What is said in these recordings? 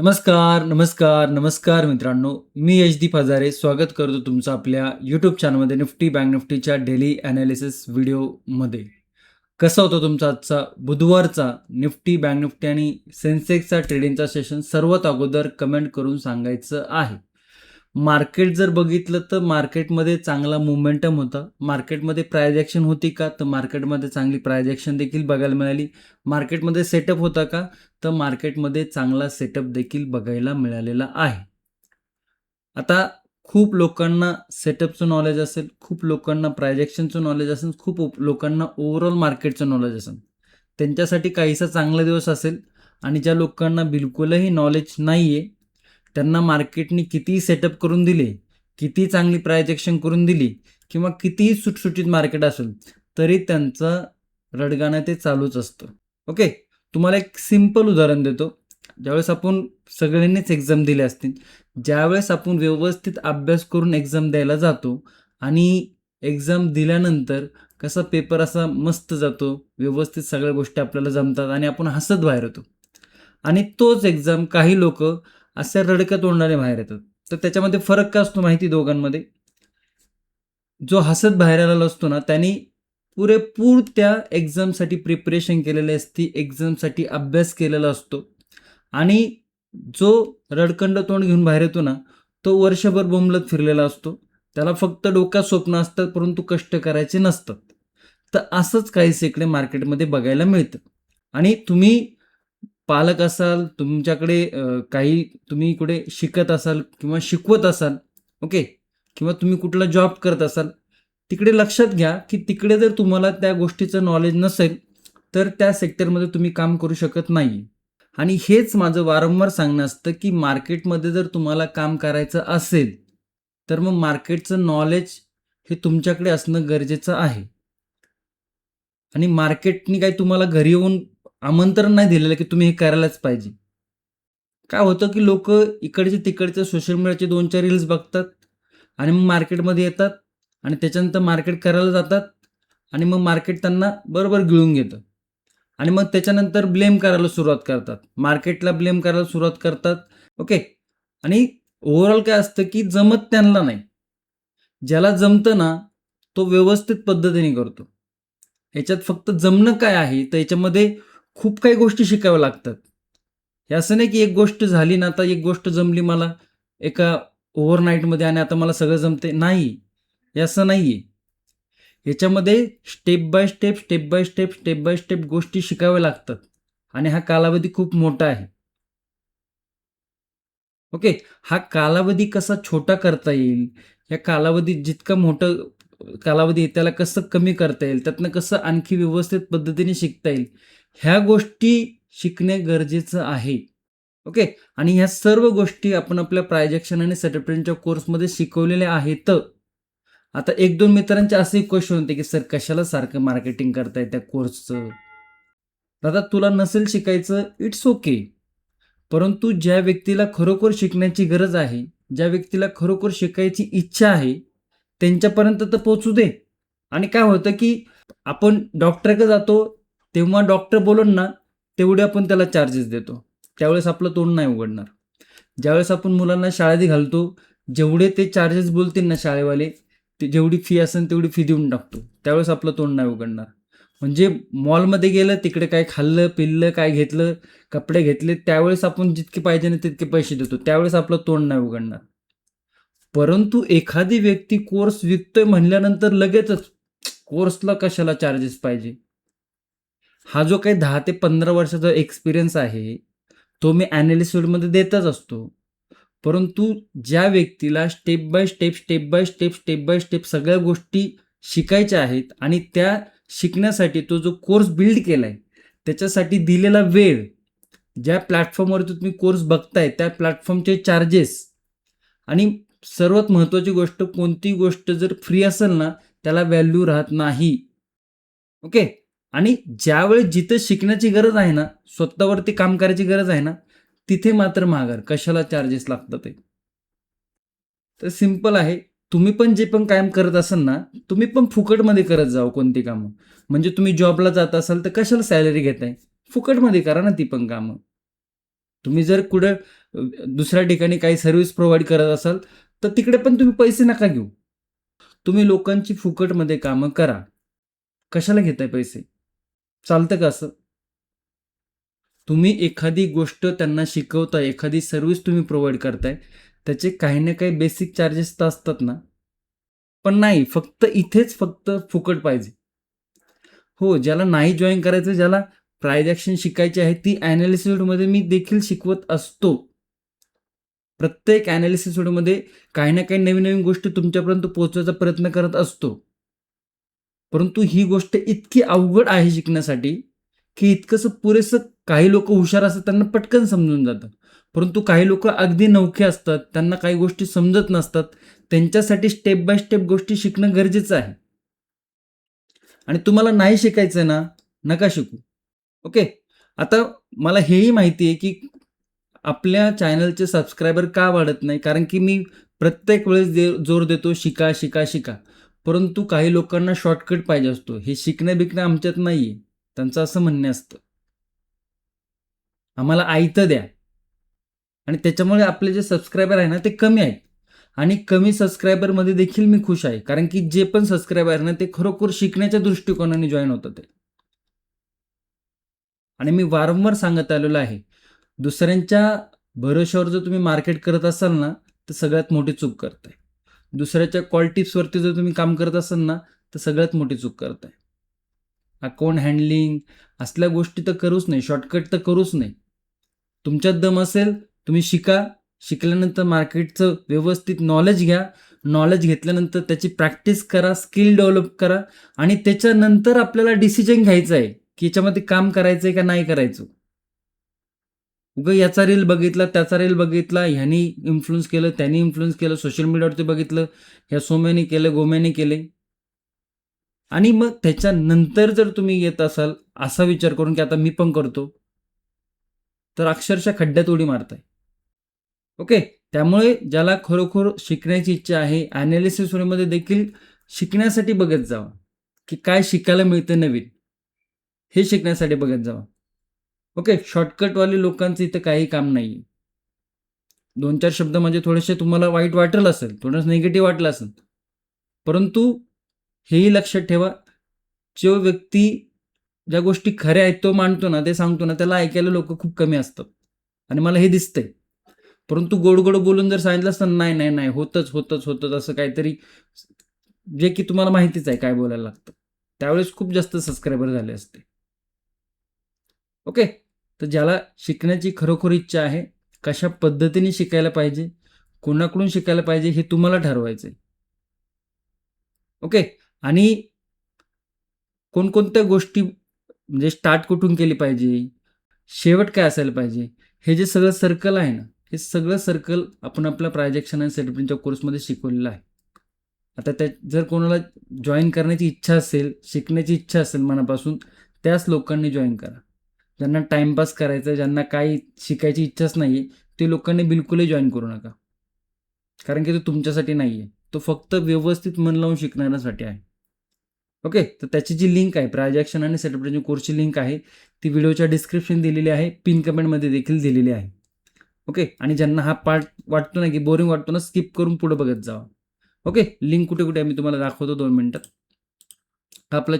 नमस्कार, नमस्कार, नमस्कार मित्रांनो. मी यशदीप हजारे स्वागत करतो तुमचं आपल्या यूट्यूब चॅनलमध्ये निफ्टी बँक निफ्टीच्या डेली ॲनालिसिस व्हिडिओमध्ये. कसा होता तुमचा आजचा बुधवारचा निफ्टी बँक निफ्टी आणि सेन्सेक्सचा ट्रेडिंगचा सेशन सर्वात अगोदर कमेंट करून सांगायचं आहे. मार्केट जर बघितलं तर मार्केटमध्ये चांगला मोमेंटम होता. मार्केटमध्ये प्राइस ॲक्शन होती का? तर मार्केटमध्ये चांगली प्राइस ॲक्शन देखील बघायला मिळाली. मार्केटमध्ये सेटअप होता का? तर मार्केटमध्ये चांगला सेटअप देखील बघायला मिळालेला आहे. आता खूप लोकांना सेटअपचं नॉलेज असेल, खूप लोकांना प्राइस ॲक्शनचं नॉलेज असेल, खूप लोकांना ओव्हरऑल मार्केटचं नॉलेज असेल. त्यांच्यासाठी काहीसा चांगला दिवस असेल आणि ज्या लोकांना बिलकुलही नॉलेज नाही आहे, त्यांना मार्केटनी कितीही सेटअप करून दिले, किती चांगली प्राइस ॲक्शन करून दिली किंवा कितीही सुटसुटीत मार्केट असेल, तरी त्यांचं रडगाणं ते चालूच असतं. ओके. तुम्हाला एक सिंपल उदाहरण देतो. ज्यावेळेस आपण सगळ्यांनीच एक्झाम दिल्या असतील. ज्यावेळेस आपण व्यवस्थित अभ्यास करून एक्झाम द्यायला जातो आणि एक्झाम दिल्यानंतर कसा पेपर असा मस्त जातो, व्यवस्थित सगळ्या गोष्टी आपल्याला जमतात आणि आपण हसत बाहेर येतो. आणि तोच एक्झाम काही लोकं अशा रडक्या तोंडाने बाहेर येतात. तर त्याच्यामध्ये फरक काय असतो माहिती दोघांमध्ये? जो हसत बाहेर आलेला असतो ना, त्याने पुरेपूर त्या एक्झामसाठी प्रिपरेशन केलेली असते, एक्झामसाठी अभ्यास केलेला असतो आणि जो रडकंड तोंड घेऊन बाहेर येतो ना, तो वर्षभर बोंबलत फिरलेला असतो. त्याला फक्त डोक्यात स्वप्न असतात, परंतु कष्ट करायचे नसतात. तर असंच काहीसं इकडे मार्केटमध्ये बघायला मिळतं. आणि तुम्ही पालक असाल, तुमच्याकडे काही तुम्ही कुठे शिकत असाल किंवा शिकवत असाल, ओके, किंवा तुम्ही कुठला जॉब करत असाल, तिकडे लक्षात घ्या की तिकडे जर तुम्हाला त्या गोष्टीचं नॉलेज नसेल, तर त्या सेक्टरमध्ये तुम्ही काम करू शकत नाही. आणि हेच माझं वारंवार सांगणं असतं की मार्केटमध्ये जर तुम्हाला काम करायचं असेल, तर मग मार्केटचं नॉलेज हे तुमच्याकडे असणं गरजेचं आहे. आणि मार्केटनी काही तुम्हाला घरी येऊन आमंत्रण नाही दिलेलं की तुम्ही हे करायलाच पाहिजे. काय होतं की लोकं इकडचे तिकडचे सोशल मीडियाचे 2-4 रील्स बघतात आणि मग मार्केटमध्ये येतात आणि त्याच्यानंतर मार्केट करायला जातात आणि मग मार्केट त्यांना बरोबर गिळून घेतं आणि मग त्याच्यानंतर ब्लेम करायला सुरुवात करतात. मार्केटला ब्लेम करायला सुरुवात करतात. ओके. आणि ओव्हरऑल काय असतं की जमत त्यांना नाही. ज्याला जमतं ना, तो व्यवस्थित पद्धतीने करतो. ह्याच्यात फक्त जमणं काय आहे, तर याच्यामध्ये खूप काही गोष्टी शिकाव्या लागतात. हे असं नाही की एक गोष्ट झाली ना, आता एक गोष्ट जमली मला एका ओव्हरनाईटमध्ये आणि आता मला सगळं जमतंय. नाही, हे असं नाहीये. ह्याच्यामध्ये step by step, step by step, step by step गोष्टी शिकाव्या लागतात आणि हा कालावधी खूप मोठा आहे. ओके. हा कालावधी कसा छोटा करता येईल, या कालावधीत जितका मोठं कालावधी आहे त्याला कसं कमी करता येईल, त्यातनं कसं आणखी व्यवस्थित पद्धतीने शिकता येईल, ह्या गोष्टी शिकणे गरजेचं आहे. ओके. आणि ह्या सर्व गोष्टी आपण आपल्या प्रायजेक्शन आणि सेटलमेंटच्या कोर्समध्ये शिकवलेल्या आहेत. आता 1-2 मित्रांचे असेही क्वेश्चन होते, की "सर कशाला सारखं मार्केटिंग करताय त्या कोर्सचं?" दादा तुला नसेल शिकायचं, इट्स ओके. परंतु ज्या व्यक्तीला खरोखर शिकण्याची गरज आहे, ज्या व्यक्तीला खरोखर शिकायची इच्छा आहे, त्यांच्यापर्यंत तर पोहोचू दे. आणि काय होतं, की आपण डॉक्टरकडे जातो, तेव्हा डॉक्टर बोलेल ना, तेवढे आपण त्याला चार्जेस देतो. त्यावेळेस आपलं तोंड नाही उघडणार. ज्यावेळेस आपण मुलांना शाळेत घालतो, जेवढे ते चार्जेस बोलतील ना शाळेवाले, ते जेवढी फी असेल तेवढी फी देऊन टाकतो. त्यावेळेस आपलं तोंड नाही उघडणार. म्हणजे मॉलमध्ये गेलं, तिकडे काय खाल्लं, पिल्लं, काय घेतलं, कपडे घेतले, त्यावेळेस आपण जितके पाहिजे ना तितके पैसे देतो. त्यावेळेस आपलं तोंड नाही उघडणार. परंतु एखादी व्यक्ती कोर्स विकतोय म्हणल्यानंतर लगेचच कोर्सला कशाला चार्जेस पाहिजे? हा जो काही 10 ते 15 वर्षाचा एक्सपिरियन्स आहे, तो मी ॲनालिस्ट फील्डमध्ये देतच असतो. परंतु ज्या व्यक्तीला step by step, step by step, step by step सगळ्या गोष्टी शिकायच्या आहेत आणि त्या शिकण्यासाठी तो जो कोर्स बिल्ड केलाय, त्याच्यासाठी दिलेला वेळ, ज्या प्लॅटफॉर्मवरती तुम्ही कोर्स बघताय, त्या प्लॅटफॉर्मचे चार्जेस आणि सर्वात महत्त्वाची गोष्ट, कोणतीही गोष्ट जर फ्री असेल ना, त्याला व्हॅल्यू राहत नाही. ओके. आणि ज्यावेळेस जिथं शिकण्याची गरज आहे ना, स्वतःवरती काम करायची गरज आहे ना, तिथे मात्र माघार. कशाला चार्जेस लागतात ते. तर सिंपल आहे. तुम्ही पण जे पण काम करत असाल ना, तुम्ही पण फुकटमध्ये करत जावं कोणती कामं. म्हणजे तुम्ही जॉबला जात असाल तर कशाला सॅलरी घेताय? फुकटमध्ये करा ना ती पण कामं. तुम्ही जर कुठं दुसऱ्या ठिकाणी काही सर्व्हिस प्रोव्हाइड करत असाल तर तिकडे पण तुम्ही पैसे नका घेऊ. तुम्ही लोकांची फुकटमध्ये कामं करा. कशाला घेताय पैसे? चालतं का असं? तुम्ही एखादी गोष्ट त्यांना शिकवताय, एखादी सर्व्हिस तुम्ही प्रोव्हाइड करताय, त्याचे काही ना काही बेसिक चार्जेस तर असतात ना. पण नाही, इथेच फुकट पाहिजे. हो, ज्याला नाही जॉइन करायचं, ज्याला प्राइज ॲक्शन शिकायची आहे, ती ॲनालिसिस व्हिडिओमध्ये मी देखील शिकवत असतो. प्रत्येक ॲनालिसिस व्हिडिओमध्ये काही ना काही नवीन-नवीन गोष्टी तुमच्यापर्यंत पोहोचवायचा प्रयत्न करत असतो. परंतु ही गोष्ट इतकी अवघड आहे शिकण्यासाठी, की इतकंसं पुरेसं काही लोकं हुशार असतात, त्यांना पटकन समजून जातं. परंतु काही लोकं अगदी नवखे असतात, त्यांना काही गोष्टी समजत नसतात. त्यांच्यासाठी स्टेप बाय स्टेप गोष्टी शिकणं गरजेचं आहे. आणि तुम्हाला नाही शिकायचं ना, नका शिकू. ओके. आता मला हेही माहिती आहे, की आपल्या चॅनलचे सबस्क्रायबर का वाढत नाही? कारण की मी प्रत्येक वेळेस जोर देतो शिका, शिका, शिका. परंतु काही लोकांना शॉर्टकट पाहिजे असतो. हे शिकणं-बिकणं आमच्यात नाहीये. त्यांचं असं म्हणणं असतं. आम्हाला आयतं द्या. आणि त्याच्यामुळे आपले जे सबस्क्रायबर आहे ना, ते कमी आहेत. आणि कमी सबस्क्रायबरमध्ये देखील मी खुश आहे. कारण की जे पण सबस्क्रायबर आहे ना, ते खरोखर शिकण्याच्या दृष्टिकोनाने जॉइन होतात आहे. आणि मी वारंवार सांगत आलेलो आहे, दुसऱ्यांच्या भरोश्यावर जर तुम्ही मार्केट करत असाल ना, तर सगळ्यात मोठी चूक करताय. दुसऱ्याच्या कॉल टिप्सवरती जर तुम्ही काम करत असाल ना, तर सगळ्यात मोठी चूक करताय. अकाउंट हँडलिंग असल्या गोष्टी तर करूच नाही, शॉर्टकट तर करूच नाही. तुमच्यात दम असेल, तुम्ही शिका. शिकल्यानंतर मार्केटचं व्यवस्थित नॉलेज घ्या. नॉलेज घेतल्यानंतर त्याची प्रॅक्टिस करा, स्किल डेव्हलप करा आणि त्याच्यानंतर आपल्याला डिसिजन घ्यायचा आहे, की याच्यामध्ये काम करायचं आहे का नाही करायचं. उगा याचा रील बघितला, त्याचा रील बघितला, ह्यानी इन्फ्लुअन्स केलं, त्यानी इन्फ्लुअन्स केलं, सोशल मीडियावरती बघितलं, ह्या सोम्याने केलं, गोम्याने केले. आणि मग त्याच्यानंतर जर तुम्ही येत असाल, असा विचार करून की आता मी पण करतो, तर अक्षरशः खड्ड्यात उडी मारताय. ओके. त्यामुळे ज्याला खरोखर शिकण्याची इच्छा आहे, ॲनालिसिस मध्ये देखील शिकण्यासाठी बघत जावा, की काय शिकायला मिळतं नवीन. हे शिकण्यासाठी बघत जावा. ओके. शॉर्टकटवाले लोकांचं इथं काही काम नाहीये. 2-4 शब्द म्हणजे थोडेसे तुम्हाला वाईट वाटलं असेल, थोडंसं निगेटिव्ह वाटलं असेल. परंतु हेही लक्षात ठेवा, जो व्यक्ती ज्या गोष्टी खऱ्या आहेत तो मांडतो ना, ते सांगतो ना, त्याला ऐकायला लोकं खूप कमी असतात. आणि मला हे दिसतंय. परंतु गोड-गोड बोलून जर सांगितलं असतं, "नाही, नाही, नाही, होतंच" असं काहीतरी, जे की तुम्हाला माहितीच आहे काय बोलायला लागतं. त्यावेळेस खूप जास्त सबस्क्रायबर झाले असते. ओके. तर ज्याला शिकण्याची खरोखर इच्छा आहे, कशा पद्धतीने शिकायला पाहिजे, कोणाकडून शिकायला पाहिजे हे तुम्हाला ठरवायचं आहे. ओके. आणि कोणकोणत्या गोष्टी म्हणजे स्टार्ट कुठून केली पाहिजे, शेवट काय असायला पाहिजे, हे जे सगळं सर्कल आहे ना, हे सगळं सर्कल आपण आपल्या प्रायजेक्शन आणि सेटअपच्या कोर्समध्ये शिकवलेलं आहे. आता जर कोणाला जॉइन करण्याची इच्छा असेल, शिकण्याची इच्छा असेल मनापासून, त्याच लोकांनी जॉइन करा. ज्यांना टाईमपास करायचा, ज्यांना काही शिकायची इच्छाच नाही आहे, ते लोकांनी बिलकुलही जॉइन करू नका. कारण की तो तुमच्यासाठी नाही आहे. तो फक्त व्यवस्थित मन लावून शिकणाऱ्यांसाठी आहे. ओके. तर त्याची जी लिंक आहे, प्रायजेक्शन आणि सेटअप कोर्सची लिंक आहे, ती व्हिडिओच्या डिस्क्रिप्शन दिलेली आहे, पिन कमेंटमध्ये देखील दिलेली आहे. ओके. आणि ज्यांना हा पार्ट वाटतो ना, की बोरिंग वाटतो ना, स्किप करून पुढे बघत जावा. ओके. लिंक कुठे-कुठे आहे मी तुम्हाला दाखवतो 2 मिनिटात. हा आपला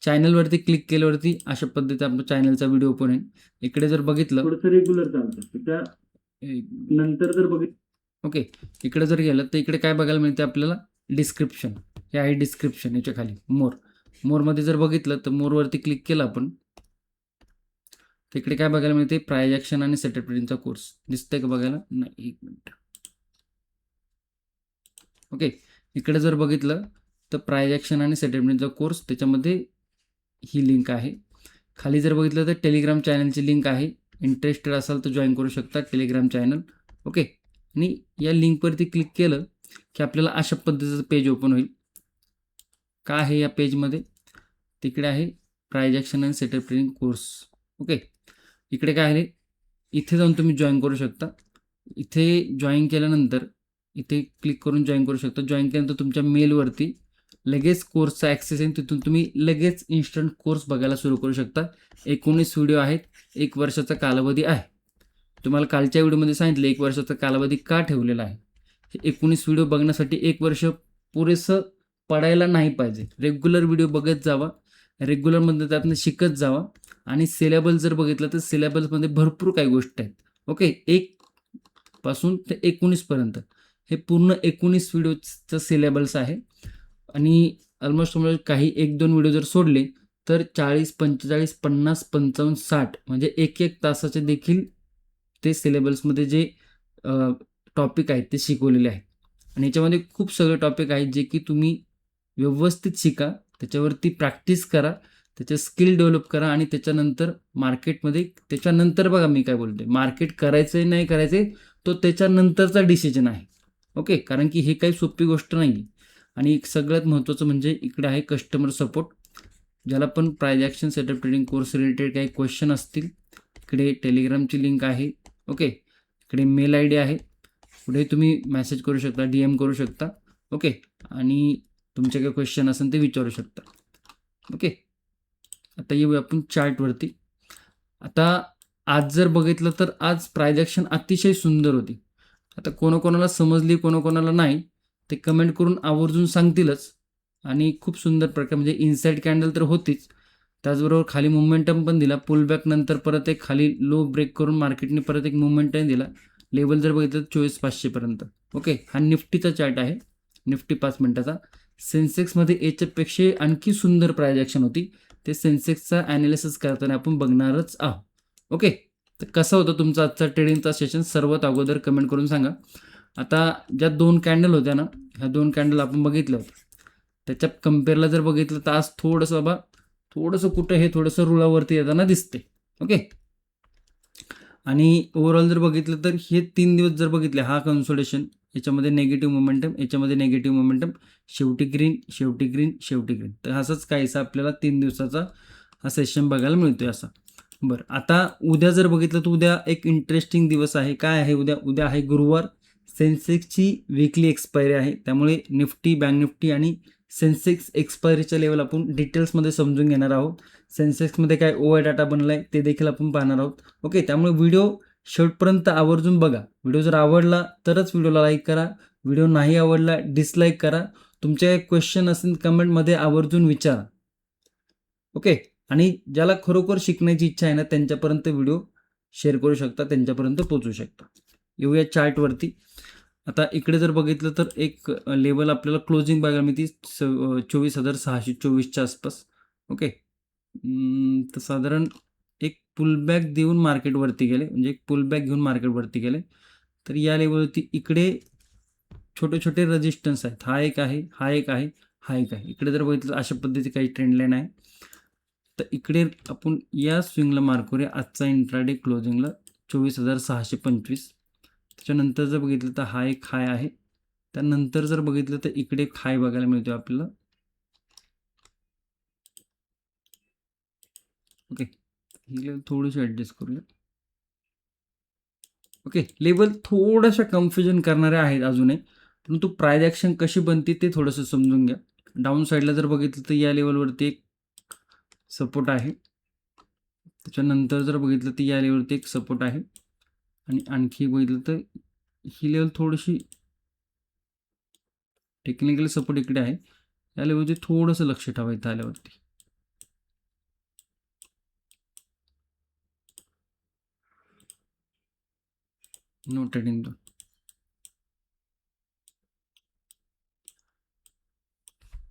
चॅनलवरती क्लिक केल्यावरती अशा पद्धतीचा आपल्या चॅनलचा व्हिडिओ ओपन आहे. इकडे जर बघितलं, थोडंसं रेग्युलर चालतं. त्या नंतर जर ओके. इकडे जर गेलं तर इकडे काय बघायला मिळते आपल्याला, डिस्क्रिप्शन. हे आहे डिस्क्रिप्शन, याच्या खाली मोरमध्ये जर बघितलं तर मोरवरती क्लिक केलं आपण, तर इकडे काय बघायला मिळते, प्रायजेक्शन आणि सेटअप ट्रेडिंगचा कोर्स दिसतंय का बघायला? नाही, 1 मिनिट. ओके. इकडे जर बघितलं तर प्रायजेक्शन आणि सेटअप ट्रेडिंगचा कोर्स, त्याच्यामध्ये ही लिंक आहे. खाली जर बघितलं तर टेलिग्राम चॅनलची लिंक आहे. इंटरेस्टेड असाल तर जॉईन करू शकता टेलिग्राम चॅनल. ओके. आणि या लिंकवरती क्लिक केलं की आपल्याला अशा पद्धतीचं पेज ओपन होईल. काय आहे या पेजमध्ये, तिकडे आहे प्रायजेक्शन आणि सेटअप ट्रेडिंग कोर्स. ओके. इकडे काय आहे, इथे जाऊन तुम्ही जॉईन करू शकता. इथे जॉईन केल्यानंतर इथे क्लिक करून जॉईन करू शकता. जॉईन केल्यानंतर तुमच्या मेलवरती लगेच कोर्सचा ॲक्सेस येईल. तिथून तुम्ही लगेच इन्स्टंट कोर्स बघायला सुरू करू शकता. 19 व्हिडिओ आहेत. 1 वर्षाचा कालावधी आहे. तुम्हाला कालच्या व्हिडिओमध्ये सांगितलं 1 वर्षाचा कालावधी का ठेवलेला आहे. हे 19 व्हिडिओ बघण्यासाठी 1 वर्ष पुरेसं पडायला नाही पाहिजे. रेग्युलर व्हिडिओ बघत जावा. रेग्युलरमधनं त्यातनं शिकत जावा आणि सिलेबस जर बघितलं तर सिलेबसमध्ये भरपूर काही गोष्टी आहेत. ओके. 1 पासून ते 19 पर्यंत हे पूर्ण 19 व्हिडिओचं सिलेबस आहे आणि ऑलमोस्ट काही 1-2 व्हिडिओ जर सोडले तर 40, 45, 50, 55, 60 म्हणजे 1-1 तासाचे देखील ते सिलेबसमध्ये जे टॉपिक आहेत ते शिकवलेले आहेत आणि याच्यामध्ये खूप सगळे टॉपिक आहेत जे की तुम्ही व्यवस्थित शिका, त्याच्यावरती प्रॅक्टिस करा, त्याचे स्किल डेव्हलप करा आणि त्याच्यानंतर मार्केटमध्ये त्याच्यानंतर बघा मी काय बोलतोय, मार्केट करायचं आहे नाही करायचं आहे तो त्याच्यानंतरचा डिसिजन आहे. ओके. कारण की हे काही सोपी गोष्ट नाही आहे आणि एक सगळ्यात महत्त्वाचं म्हणजे इकडे आहे कस्टमर सपोर्ट. ज्याला पण price action setup trading course related काही क्वेश्चन असतील, इकडे टेलिग्रामची लिंक आहे. ओके. इकडे मेल आय डी आहे. पुढे तुम्ही मेसेज करू शकता, DM करू शकता. ओके. आणि तुमचे काही क्वेश्चन असेल ते विचारू शकता. ओके. आता येऊया आपण चार्टवरती. आता आज जर बघितलं तर आज प्राइस ॲक्शन अतिशय सुंदर होती. आता कोणाकोणाला समजली, कोणाकोणाला नाही ते कमेंट करून आवर्जून सांगतीलच आणि खूप सुंदर प्रकारे म्हणजे इनसाइड कॅन्डल तर होतीच. त्याचबरोबर खाली मोमेंटम पण दिला. पुलबॅक नंतर परत एक खाली लो ब्रेक करून मार्केटने परत एक मोमेंटम दिला. लेवल जर बघितलं तर 24,500 पर्यंत. ओके. हा निफ्टीचा चार्ट आहे. निफ्टी 5 मिनिटाचा. सेन्सेक्समध्ये याच्यापेक्षा आणखी सुंदर प्राइस ॲक्शन होती. ते सेन्सेक्सचा ॲनालिसिस करताना आपण बघणारच आहोत. ओके. तर कसा होता तुमचा आजचा ट्रेडिंगचा सेशन सर्वात अगोदर कमेंट करून सांगा. आता ज्या 2 कॅन्डल होत्या ना, ह्या 2 कॅन्डल आपण बघितल्या होत्या. त्याच्या कंपेअरला जर बघितलं तर आज थोडंसं कुठं हे थोडंसं रुळावरती येताना दिसते. ओके. आणि ओव्हरऑल जर बघितलं तर हे 3 दिवस जर बघितले हा कन्सोलिडेशन, याच्यामध्ये निगेटिव्ह मोमेंटम, याच्यामध्ये निगेटिव्ह मोमेंटम, शेवटी ग्रीन, शेवटी ग्रीन, शेवटी ग्रीन. तर असंच काहीसा आपल्याला 3 दिवसाचा हा सेशन बघायला मिळतोय असा. बरं. आता उद्या जर बघितलं तर उद्या एक इंटरेस्टिंग दिवस आहे. काय आहे उद्या? उद्या आहे गुरुवार. सेन्सेक्सची वीकली एक्सपायरी आहे. त्यामुळे निफ्टी, बँक निफ्टी आणि सेन्सेक्स एक्सपायरीच्या लेवल आपण डिटेल्समध्ये समजून घेणार आहोत. सेन्सेक्समध्ये काय OI डाटा बनला आहे ते देखील आपण पाहणार आहोत. ओके. त्यामुळे व्हिडिओ शेवटपर्यंत आवर्जून बघा. व्हिडिओ जर आवडला तरच व्हिडिओला लाईक करा. व्हिडिओ नाही आवडला डिसलाईक करा. तुमचे काही क्वेश्चन असेल कमेंटमध्ये आवर्जून विचारा. ओके. आणि ज्याला खरोखर शिकण्याची इच्छा आहे ना त्यांच्यापर्यंत व्हिडिओ शेअर करू शकता, त्यांच्यापर्यंत पोहोचू शकता. येऊया चार्टवरती. आता इकडे जर बघितलं तर एक लेवल आपल्याला क्लोजिंग बघायला मिळते 24,624च्या आसपास. ओके. तर साधारण एक पुलबॅक देऊन मार्केटवरती गेले, म्हणजे एक पुलबॅक घेऊन मार्केटवरती गेले. तर या लेवलवरती इकडे छोटे छोटे रेजिस्टन्स आहेत. हा एक आहे, हा एक आहे, हा एक आहे. इकडे जर बघितलं अशा पद्धतीची काही ट्रेंड लाईन आहे. तर इकडे आपण या स्विंगला मार्क करूया. आजचा इंट्राडे क्लोजिंगला 24,625. त्याच्यानंतर जर बघितलं तर हा एक हाय आहे. त्यानंतर जर बघितलं तर इकडे एक हाय बघायला मिळतो आपल्याला. ओके. ही लेवल थोडीशी ॲडजस्ट करूया. ओके. लेवल थोड्याशा कन्फ्युजन करणाऱ्या आहेत अजूनही, परंतु प्राइस ॲक्शन कशी बनते ते थोडंसं समजून घ्या. डाऊन साईडला जर बघितलं तर या लेवलवरती एक सपोर्ट आहे. त्याच्यानंतर जर बघितलं तर या लेवलवरती एक सपोर्ट आहे आणि आणखी बघितलं तर ही लेवल थोडीशी टेक्निकल सपोर्ट इकडे आहे. या लेवलवरती थोडंसं लक्ष ठेवायचं आल्यावरती. No trading zone.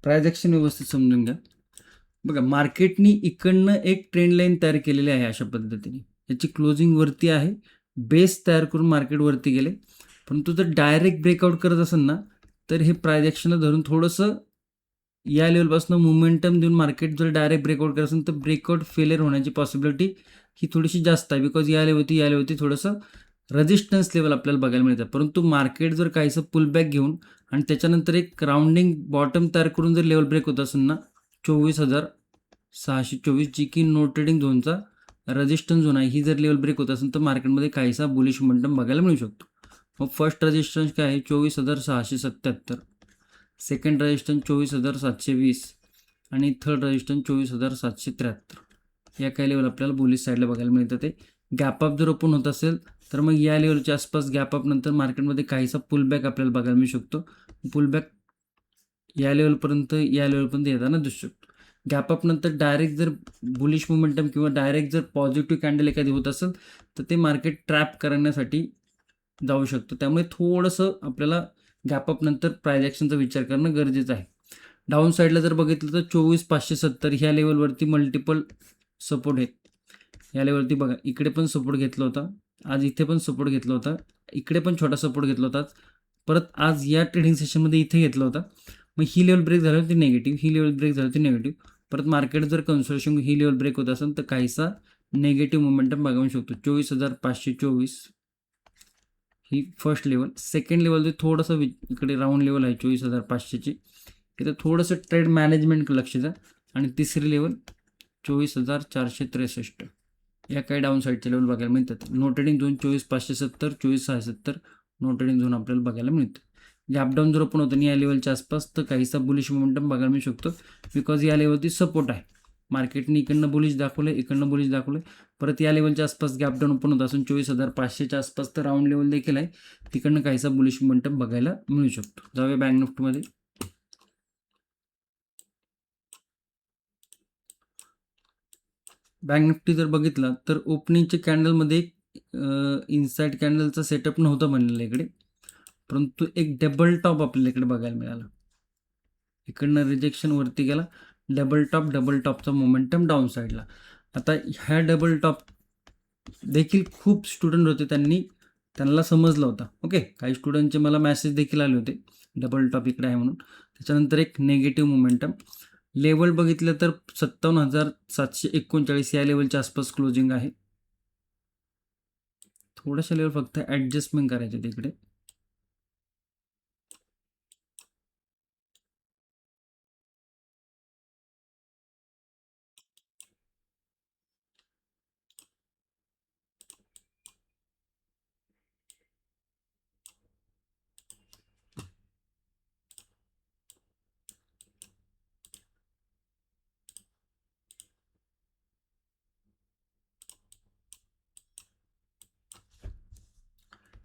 Price action व्यवस्थित समजून घ्या. बघा मार्केटनी इकडनं एक ट्रेंड लाईन तयार केलेली आहे अशा पद्धतीने. याची क्लोजिंग वरती आहे. बेस तयार करून मार्केट वरती गेले. परंतु जर डायरेक्ट ब्रेकआउट करत असेल ना तर हे प्राइस ॲक्शनला धरून थोडंसं या लेवलपासून मोमेंटम देऊन मार्केट जर डायरेक्ट ब्रेकआउट करत असेल तर ब्रेकआउट फेलियर होण्याची पॉसिबिलिटी ही थोडीशी जास्त आहे. बिकॉज या लेवलवरती थोडंसं रेजिस्टन्स लेवल आपल्याला बघायला मिळतं. परंतु मार्केट जर काहीसं पुलबॅक घेऊन आणि त्याच्यानंतर एक राउंडिंग बॉटम तयार करून जर लेवल ब्रेक होत असेल ना 24,624 जी की नो ट्रेडिंग झोनचा रेजिस्टन्स झोन आहे, ही जर लेवल ब्रेक होत असेल तर मार्केटमध्ये काहीसा बुलिश मोमेंटम बघायला मिळू शकतो. मग फर्स्ट रेजिस्टन्स काय आहे 24,677, सेकंड रेजिस्टन्स 24,720 आणि थर्ड रेजिस्टन्स 24,773. या काही लेवल आपल्याला बुलिश साईडला बघायला मिळतं. ते गॅप अप जर ओपन होत असेल तर मग या लेवलच्या आसपास गॅप अप नंतर मार्केटमध्ये काहीसा पुलबॅक आपल्याला बघायला मिळू शकतो. पुलबॅक या लेवलपर्यंत येताना दिसू शकतो. गॅप अप नंतर डायरेक्ट जर बुलिश मोमेंटम किंवा डायरेक्ट जर पॉझिटिव्ह कॅन्डल एखादी होत असेल तर ते मार्केट ट्रॅप करण्यासाठी जाऊ शकतं. त्यामुळे थोडंसं आपल्याला गॅप अप नंतर प्राइस ॲक्शनचा विचार करणं गरजेचं आहे. डाऊन साईडला जर बघितलं तर 24,570 ह्या लेवलवरती मल्टिपल सपोर्ट आहेत. या लेवलवरती बघा इकडे पण सपोर्ट घेतला होता, आज इथे पण सपोर्ट घेतला होता, इकडे पण छोटा सपोर्ट घेतला होता, परत आज या ट्रेडिंग सेशनमध्ये इथे घेतला होता. मग ही लेवल ब्रेक झाली होती निगेटिव्ह, ही लेवल ब्रेक झाली होती निगेटिव्ह. परत मार्केट जर कन्सोलेशन ही लेवल ब्रेक होत असेल तर काहीसा निगेटिव्ह मोमेंटम बघावू शकतो. 24,524 ही फर्स्ट लेवल. सेकंड लेवल थोडंसं इकडे राऊंड लेवल आहे 24,500ची, इथं थोडंसं ट्रेड मॅनेजमेंट लक्ष द्या. आणि तिसरी लेवल 24,463 या काही डाऊन साईडच्या लेवल बघायला मिळतात. No trading zone 24,570 24,670 no trading zone आपल्याला बघायला मिळतं. गॅप डाऊन जर ओपन होतं या लेवलच्या आसपास तर काहीसा बुलिश मोमेंटम बघायला मिळू शकतो, बिकॉज या लेवलची सपोर्ट आहे. मार्केटने इकडनं बुलिश दाखवलं, इकडनं बुलिश दाखवलं, परत या लेवलच्या आसपास गॅप डाऊन ओपन होत असून 24,500च्या आसपास तर राऊंड लेवल देखील आहे, तिकडनं काहीसा बुलिश मोमेंटम बघायला मिळू शकतो. जाऊया बँक निफ्टीमध्ये. बँक निफ्टी जर बघितला तर ओपनिंगच्या कॅन्डलमध्ये इनसाइड कॅन्डलचा सेटअप नव्हता बनलेला इकडे, परंतु एक डबल टॉप आपल्याला इकडे बघायला मिळाला. इकडनं रिजेक्शन वरती गेला, डबल टॉपचा मोमेंटम डाऊन साईडला. आता ह्या डबल टॉप देखील खूप स्टुडंट होते, त्यांना समजलं होता. ओके, काही स्टुडंटचे मला मेसेज देखील आले होते डबल टॉप इकडे आहे म्हणून. त्याच्यानंतर एक नेगेटिव्ह मोमेंटम लेवल बघितलं तर 57,739 या लेवलच्या आसपास क्लोजिंग आहे. थोड्याशा लेवल फक्त ॲडजस्टमेंट करायचे तिकडे.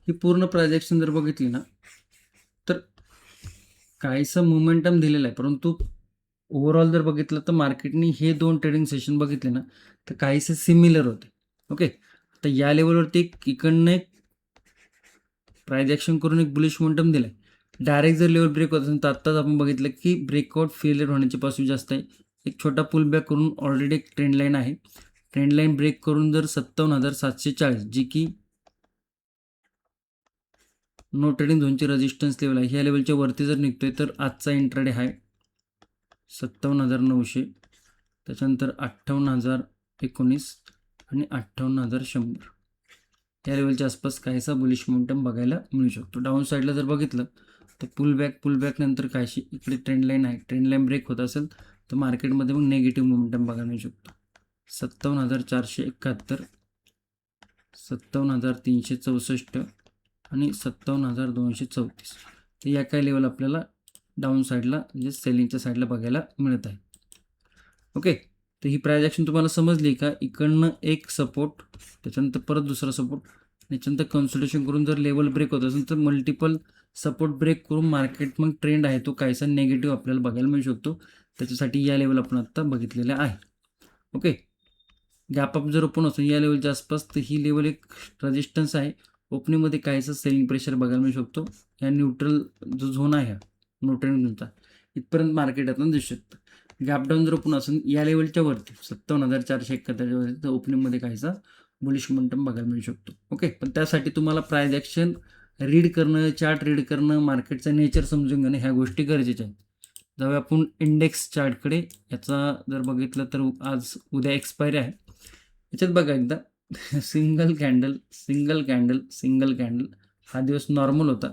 ही पूर्ण प्रायजेक्शन जर बघितली ना तर काहीसं मोमेंटम दिलेलं आहे, परंतु ओव्हरऑल जर बघितलं तर मार्केटने हे 2 ट्रेडिंग सेशन बघितले ना तर काहीसे सिमिलर होते. ओके, तर या लेवलवरती इकडनं एक प्राइस ॲक्शन करून एक बुलिश मोमेंटम दिलं आहे. डायरेक्ट जर लेवल ब्रेक होत असेल तर आत्ताच आपण बघितलं की ब्रेकआउट फेलियर होण्याची पॉसिबिलिटी जास्त आहे. एक छोटा पुल बॅक करून ऑलरेडी एक ट्रेंड लाईन आहे, ट्रेंड लाईन ब्रेक करून जर 57,740 जी की नो ट्रेडिंग झोनची रेजिस्टन्स लेवल आहे, ह्या लेवलच्या वरती जर निघतोय तर आजचा इंट्राडे हाय 57,900, त्याच्यानंतर 58,019 आणि 58,100 या लेवलच्या आसपास काहीसा बुलिश मोमेंटम बघायला मिळू शकतो. डाऊन साईडला जर बघितलं तर पुलबॅक नंतर काहीशी इकडे ट्रेंड लाईन आहे, ट्रेंड लाईन ब्रेक होत असेल तर मार्केटमध्ये मग नेगेटिव्ह मोमेंटम बघायला मिळू शकतो. 57,471, 57,364 आणि 57,234 तर या काही लेवल आपल्याला डाऊन साईडला म्हणजे सेलिंगच्या साईडला बघायला मिळत आहे. ओके, तर ही प्राइस ॲक्शन तुम्हाला समजली का? इकडनं एक सपोर्ट, त्याच्यानंतर परत दुसरा सपोर्ट, त्याच्यानंतर कन्सल्टेशन करून जर लेवल ब्रेक होत असेल तर मल्टिपल सपोर्ट ब्रेक करून मार्केट मग ट्रेंड आहे तो काहीसा नेगेटिव्ह आपल्याला बघायला मिळू शकतो. त्याच्यासाठी या लेवल आपण आत्ता बघितलेल्या आहे. ओके, गॅप अप जर ओपन असेल या लेवलच्या आसपास तर ही लेवल एक रेजिस्टन्स आहे. ओपनिंगमध्ये काहीसा सेलिंग प्रेशर बघायला मिळू शकतो. या न्यूट्रल जो झोन आहे नो ट्रेंड झोनचा इथपर्यंत मार्केट आता दिसू शकतं. गॅप डाऊन जर ओपन असेल या लेवलच्या वरती 57,471 वरती तर ओपनिंगमध्ये काहीसा बुलिश मोमेंटम बघायला मिळू शकतो. ओके, पण त्यासाठी तुम्हाला प्राइस ॲक्शन रीड करणं, चार्ट रीड करणं, मार्केटचं नेचर समजून घेणं ह्या गोष्टी गरजेच्या आहेत. जेव्हा आपण इंडेक्स चार्टकडे याचा जर बघितलं तर आज उद्या एक्सपायरी आहे. याच्यात बघा एकदा सिंगल कॅन्डल हा दिवस नॉर्मल होता.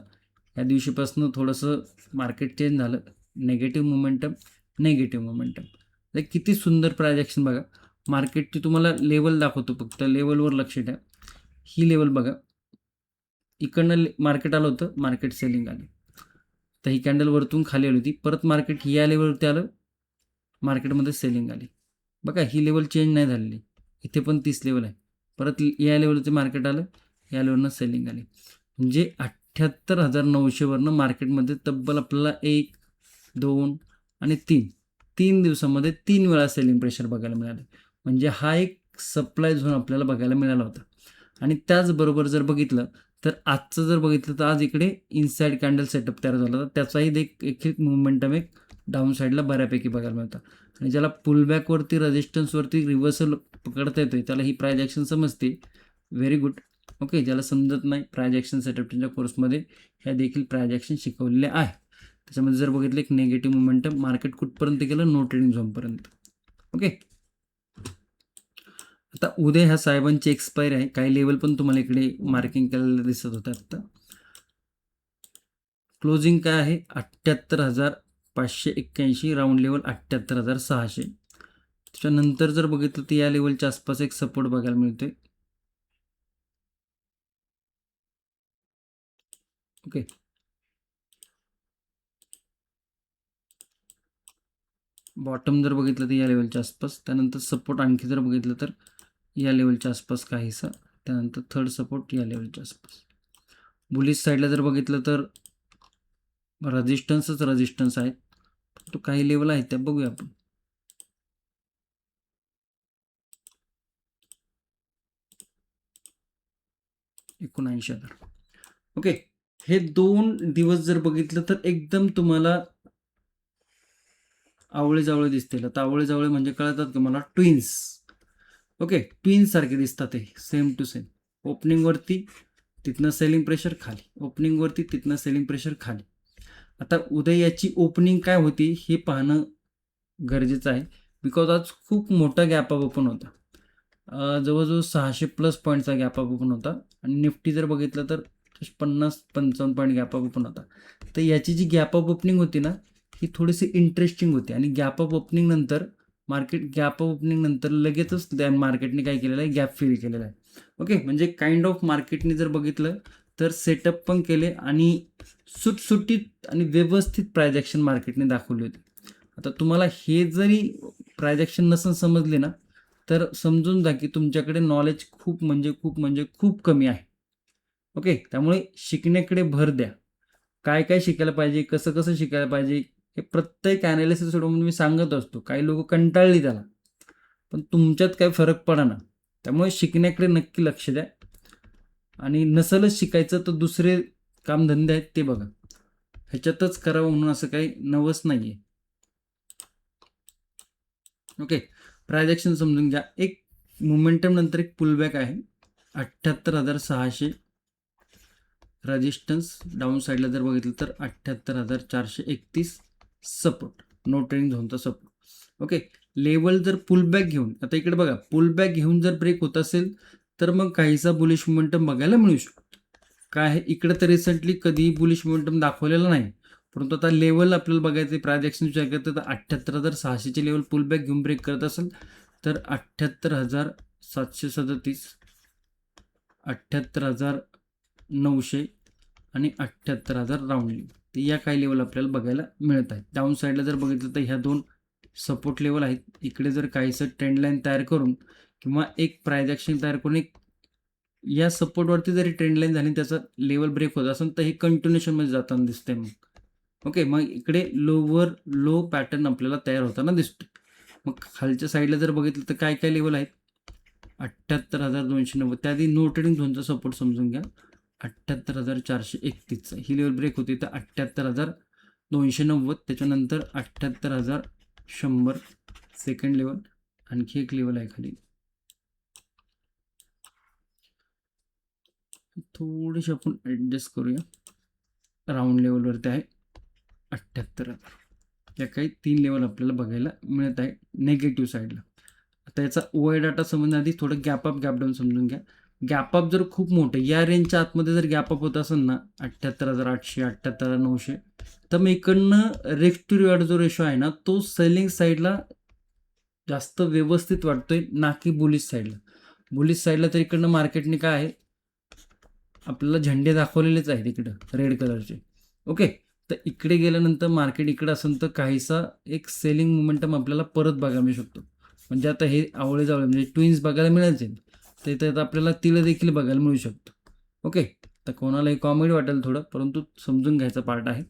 या दिवशीपासून थोडंसं मार्केट चेंज झालं, नेगेटिव्ह मोमेंटम. किती सुंदर प्राइस ॲक्शन बघा. मार्केटची तुम्हाला लेवल दाखवतो, फक्त लेवलवर लक्ष द्या. ही लेवल बघा, इकडनं मार्केट आलं होतं, मार्केट सेलिंग आली, तर ही कॅन्डल वरतून खाली आली होती, परत मार्केट या लेवलवरती आलं, मार्केटमध्ये सेलिंग आली. बघा ही लेवल चेंज नाही झालेली, इथे पण तीच लेवल आहे, परत या लेवलचं मार्केट आलं, या लेवलनं सेलिंग आली. म्हणजे 78,900वरनं मार्केटमध्ये तब्बल आपल्याला 1, 2 आणि 3 दिवसामध्ये 3 वेळा सेलिंग प्रेशर बघायला मिळाले. म्हणजे हा एक सप्लाय झोन आपल्याला बघायला मिळाला होता. आणि त्याचबरोबर जर बघितलं तर आजचं जर बघितलं तर आज इकडे इनसाइड कॅन्डल सेटअप तयार झाला होता. त्याचाही एक मोमेंटम एक डाऊन साईडला बऱ्यापैकी बघायला मिळतं. आणि ज्याला पुलबॅकवरती रेजिस्टन्सवरती रिव्हर्सल पकडता येतोय त्याला ही प्राइस ॲक्शन समजते. Very good. ओके, ज्याला समजत नाही प्राइस ॲक्शन सेटअपच्या कोर्समध्ये ह्या देखील प्राइस ॲक्शन शिकवलेल्या आहे. त्याच्यामध्ये जर बघितलं एक निगेटिव्ह मोमेंटम मार्केट कुठपर्यंत गेलं, नो ट्रेडिंग झोनपर्यंत. ओके, आता उद्या ह्या साहेबांची एक्सपायरी आहे. काही लेवल पण तुम्हाला इकडे मार्किंग केलेलं दिसत होतं. आता क्लोजिंग काय आहे, 78,581, राऊंड लेवल 78,600. त्याच्यानंतर जर बघितलं तर या लेवलच्या आसपास एक सपोर्ट बघायला मिळतोय. ओके, बॉटम जर बघितलं तर या लेवलच्या आसपास, त्यानंतर सपोर्ट आणखी जर बघितलं तर या लेवलच्या आसपास काहीसा, त्यानंतर थर्ड सपोर्ट या लेवलच्या आसपास. बुलिश साईडला जर बघितलं तर रेजिस्टन्स आहेत. तो काही लेवल आहेत त्या बघूया आपण. $79,000. ओके, हे 2 दिवस जर बघितलं तर एकदम तुम्हाला आवळे-जावळे दिसतील. आता आवळे-जावळे म्हणजे कळतात का मला, ट्विन्स. ओके, ट्विन्स सारखे दिसतात ते, सेम टू सेम. ओपनिंगवरती तिथनं सेलिंग प्रेशर खाली, ओपनिंगवरती तिथनं सेलिंग प्रेशर खाली. आता उद्या याची ओपनिंग काय होती हे पाहणं गरजेचं आहे. बिकॉज आज खूप मोठा गॅप अप ओपन होता. जवळजवळ 600+ पॉईंटचा गॅप अप ओपन होता. आणि निफ्टी जर बघितलं तर 50-55 पॉईंट गॅप अप ओपन होता. तर याची जी गॅप अप ओपनिंग होती ना, ही थोडीशी इंटरेस्टिंग होती. आणि गॅप अप ओपनिंग नंतर गॅप अप ओपनिंग नंतर लगेचच मार्केटने काय केलेलं आहे, गॅप फिल केलेला आहे. ओके, म्हणजे काइंड ऑफ मार्केटने जर बघितलं तर सेटअप पण केले आणि सुटसुटीत आणि व्यवस्थित प्राइस ॲक्शन मार्केटने दाखवली होती. आता तुम्हाला हे जरी प्राइस ॲक्शन नसेल समजले ना, तर समजून जा की तुमच्याकडे नॉलेज खूप कमी आहे. ओके, त्यामुळे शिकण्याकडे भर द्या. काय काय शिकायला पाहिजे, कसं कसं शिकायला पाहिजे, हे प्रत्येक ॲनालिसिस सोडून मी सांगत असतो. काही लोक कंटाळली त्याला, पण तुमच्यात काही फरक पडेना. त्यामुळे शिकण्याकडे नक्की लक्ष द्या. आणि नसलच शिकायचं तर दुसरे कामधंदे आहेत ते बघा. ह्याच्यातच करावं म्हणून असं काही नवस नाही आहे. ओके, प्राइस ॲक्शन समजून घ्या. एक मोमेंटम नंतर एक पुलबॅक आहे 78,600. रेजिस्टन्स डाऊन साईडला जर बघितलं तर 78,431 सपोर्ट, नो ट्रेडिंग झोनचा सपोर्ट. ओके, लेवल जर पुलबॅक घेऊन, आता इकडे बघा, पुलबॅक घेऊन जर ब्रेक होत असेल तर मग काहीसा बुलिश मोमेंटम बघायला मिळू शकतो. काय आहे, इकडे तर रिसेंटली कधीही बुलिश मोमेंटम दाखवलेला नाही. परंतु आता लेवल आपल्याला बघायचं, प्राइस ॲक्शन विचार करतं तर 78,600चे लेवल पुलबॅक घेऊन ब्रेक करत असेल तर 78,737, 78,900 आणि 78,000 राऊंडली. तर या काही लेवल आपल्याला बघायला मिळत आहेत. डाऊन साईडला जर बघितलं तर ह्या 2 सपोर्ट लेवल आहेत. इकडे जर काहीसं ट्रेंड लाईन तयार करून किंवा एक प्राइस ॲक्शन तयार करून एक या सपोर्टवरती जरी ट्रेंड लाईन झाली त्याचा लेवल ब्रेक होत असेल तर हे कंटिन्युएशनमध्ये जाताना दिसतंय मग. ओके, मग इकडे लोवर लो पॅटर्न आपल्याला तयार होताना दिसतो. मग खालच्या साईडला जर बघितलं तर काय काय लेवल आहेत, 78,290. त्याआधी नो ट्रेडिंग झोनचा सपोर्ट समजून घ्या, 78,431. ही लेवल ब्रेक होती तर 78,290. त्याच्यानंतर 78,100 सेकंड लेवल. आणखी एक लेवल आहे खाली, थोडीशी आपण ॲडजस्ट करूया. राऊंड लेवलवरती आहे 78,000. या काही 3 लेवल आपल्याला बघायला मिळत आहे नेगेटिव्ह साईडला. आता याचा ओआय डाटा समजण्याआधी थोडं गॅप अप गॅप डाऊन समजून घ्या. गॅप अप जर खूप मोठं या रेंजच्या आतमध्ये जर गॅप अप होत असेल ना, 78,800, 78,900, तर मग इकडनं रिस्क टू रिवॉर्ड जो रेशो आहे ना, तो सेलिंग साईडला जास्त व्यवस्थित वाटतोय, ना की बुलिश साईडला. बुलिश साईडला तर इकडनं मार्केटने काय आहे, आपल्याला झेंडे दाखवलेलेच आहेत इकडं रेड कलरचे. ओके, तर इकडे गेल्यानंतर मार्केट इकडं असेल तर काहीसा एक सेलिंग मोमेंटम आपल्याला परत बघायला मिळू शकतो. म्हणजे आता हे आवळे जावळे म्हणजे ट्विन्स बघायला मिळायचे, तर इथं आपल्याला तिला देखील बघायला मिळू शकतं. ओके, तर कोणालाही कॉमेडी वाटेल थोडं, परंतु समजून घ्यायचा पार्ट आहे.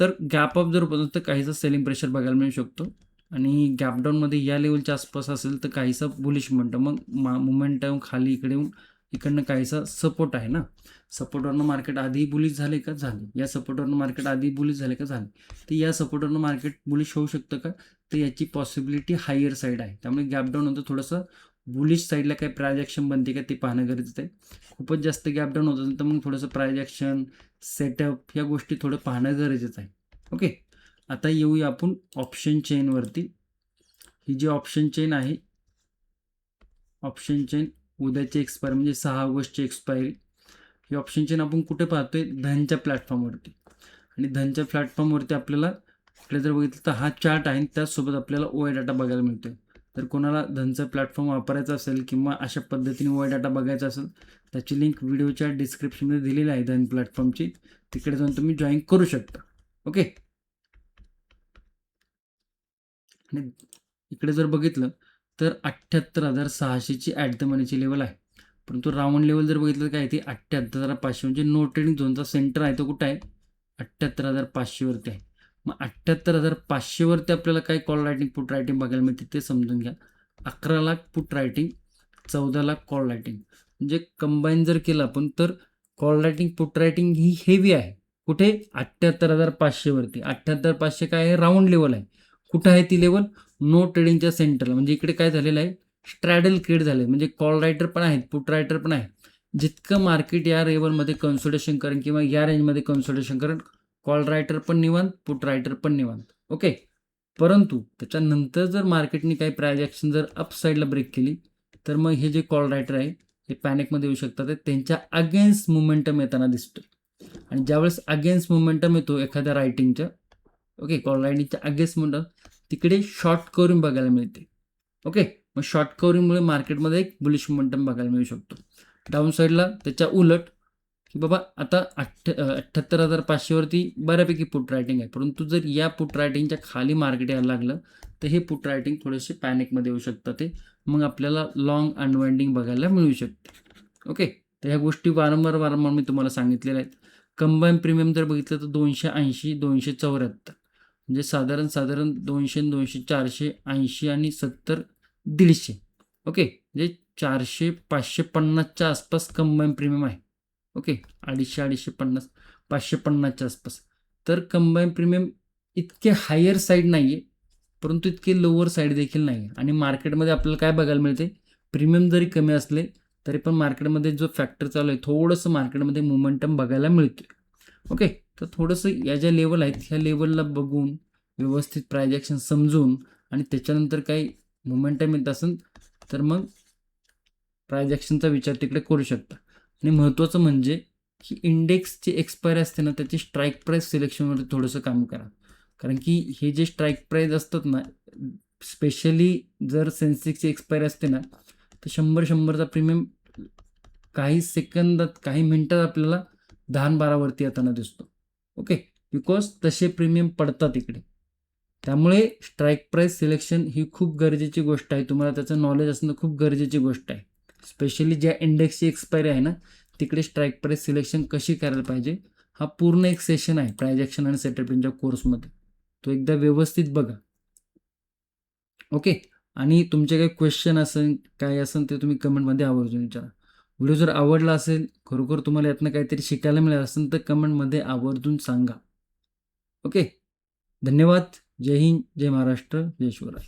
तर गॅप अप जर बोलतो तर काहीसा सेलिंग प्रेशर बघायला मिळू शकतो आणि गॅप डाऊनमध्ये या लेवलच्या आसपास असेल तर काहीसा बुलिश मोमेंटम, मग मोमेंटम खाली इकडे येऊन इकडनं काहीसा सपोर्ट आहे ना. सपोर्टवरनं मार्केट आधी बुलिश झाले का? झाले. या सपोर्टवरनं मार्केट आधी बुलिश झाले का? झाले. तर या सपोर्टवरनं मार्केट बुलिश होऊ शकतं का? तर याची पॉसिबिलिटी हायर साईड आहे. त्यामुळे गॅप डाऊन होतं थोडंसं बुलिश साईडला काही प्राइज ॲक्शन बनते का ते पाहणं गरजेचं आहे. खूपच जास्त गॅप डाऊन होत असेल तर मग थोडंसं प्राइज ॲक्शन, सेटअप या गोष्टी थोडं पाहणं गरजेचं आहे. ओके, आता येऊया आपण ऑप्शन चेनवरती. ही जी ऑप्शन चेन आहे, ऑप्शन चेन उद्याची एक्सपायरी म्हणजे 6 ऑगस्टची एक्सपायरी. ही ऑप्शन चेन आपण कुठे पाहतोय? धनच्या प्लॅटफॉर्मवरती. आणि धनच्या प्लॅटफॉर्मवरती आपल्याला इकडे जर बघितलं तर हा चार्ट आहे, त्याचसोबत आपल्याला OI डाटा बघायला मिळतोय. तर कोणाला धनचा प्लॅटफॉर्म वापरायचा असेल किंवा अशा पद्धतीने OI डाटा बघायचा असेल, त्याची लिंक व्हिडिओच्या डिस्क्रिप्शनमध्ये दिलेली आहे धन प्लॅटफॉर्मची. तिकडे जाऊन तुम्ही जॉईन करू शकता. ओके, आणि इकडे जर बघितलं तर 78,600ची ॲट द मनीची लेवल आहे. परंतु राऊंड लेवल जर बघितलं तर काय आहे ती 78,500, म्हणजे नो ट्रेडिंग झोनचा सेंटर आहे तो कुठं आहे? 78,500वरती आहे. मग 78,500वरती आपल्याला काय कॉल रायटिंग, पुट रायटिंग बघायला मिळते ते समजून घ्या. 11 lakh put writing, 14 lakh call writing, म्हणजे कंबाईन जर केलं आपण तर कॉल रायटिंग पुट रायटिंग ही हेवी आहे. कुठे? 78,500वरती. 78,500 काय आहे? राऊंड लेवल आहे. कुठं आहे ती लेवल? नो ट्रेडिंगच्या सेंटरला. म्हणजे इकडे काय झालेलं आहे? स्ट्रॅडल क्रिएट झाले, म्हणजे कॉल रायटर पण आहेत, पुट रायटर पण आहे. जितकं मार्केट या लेवलमध्ये कन्सोलिडेशन करेन किंवा या रेंजमध्ये कन्सोलिडेशन करेन, कॉल रायटर पण निवांत, पुट रायटर पण निवांत. ओके, परंतु त्याच्यानंतर जर मार्केटने काही प्राइस ॲक्शन जर अप साईडला ब्रेक केली तर मग हे जे कॉल रायटर आहे हे पॅनिकमध्ये येऊ शकतात. त्यांच्या अगेन्स्ट मोमेंटम येताना दिसतो. आणि ज्यावेळेस अगेन्स्ट मोमेंटम येतो एखाद्या रायटिंगच्या, ओके, कॉल रायटिंगच्या अगेन्स्ट मोमेंटम, तिकडे शॉर्ट कवरिंग बघायला मिळते. ओके, मग शॉर्ट कवरिंगमुळे मार्केटमध्ये एक बुलिश मोमेंटम बघायला मिळू शकतो. डाऊन साईडला त्याच्या उलट की बाबा आता 78,500वरती बऱ्यापैकी पुट रायटिंग आहे, परंतु जर या पुट रायटिंगच्या खाली मार्केट यायला लागलं तर हे पुट रायटिंग थोडेसे पॅनिकमध्ये येऊ शकतात. ते मग आपल्याला लॉंग अनवाइंडिंग बघायला मिळू शकते. ओके, तर ह्या गोष्टी वारंवार मी तुम्हाला सांगितलेल्या आहेत. कंबाईन प्रीमियम जर बघितलं तर 280, 274, म्हणजे साधारण 200, 200, 480 आणि 70, 150. ओके, म्हणजे 400, 550च्या आसपास कंबाईन प्रीमियम आहे. ओके, 250, 550च्या आसपास. तर कंबाईन प्रीमियम इतके हायर साईड नाही आहे, परंतु इतके लोअर साईड देखील नाही आहे. आणि मार्केटमध्ये आपल्याला काय बघायला मिळते? प्रीमियम जरी कमी असले तरी पण मार्केटमध्ये जो फॅक्टर चालू आहे, थोडंसं मार्केटमध्ये मोमेंटम बघायला मिळते. ओके, तर थोडंसं या ज्या लेवल आहेत ह्या लेवलला बघून व्यवस्थित प्राइस ॲक्शन समजून आणि त्याच्यानंतर काही मोमेंटम येत असेल तर मग प्राइस ॲक्शनचा विचार तिकडे करू शकता. आणि महत्त्वाचं म्हणजे की इंडेक्सची एक्सपायरी असते ना, त्याची स्ट्राईक प्राईस सिलेक्शनवर थोडंसं काम करा. कारण की हे जे स्ट्राईक प्राईस असतात ना, स्पेशली जर सेन्सेक्सची एक्सपायरी असते ना, तर 100चा प्रीमियम काही सेकंदात, काही मिनिटात आपल्याला 10-12 वरती येताना दिसतो. ओके, बिकॉज तसे प्रीमियम पडतात इकडे. त्यामुळे स्ट्राईक प्राईस सिलेक्शन ही खूप गरजेची गोष्ट आहे. तुम्हाला त्याचं नॉलेज असणं खूप गरजेची गोष्ट आहे. स्पेशली ज्या इंडेक्सची एक्सपायरी आहे ना, तिकडे स्ट्राईक प्राईस सिलेक्शन कशी करायला पाहिजे, हा पूर्ण एक सेशन आहे प्राइस ॲक्शन आणि सेटअप इंच्या कोर्समध्ये. तो एकदा व्यवस्थित बघा. ओके, आणि तुमचे काही क्वेश्चन असेल, काय असेल ते तुम्ही कमेंटमध्ये आवर्जून विचारा. व्हिडिओ जर आवडला असेल, खरोखर तुम्हाला यातनं काहीतरी शिकायला मिळालं असेल तर कमेंटमध्ये आवर्जून सांगा. ओके, धन्यवाद. जय हिंद, जय महाराष्ट्र, जय शिवराय.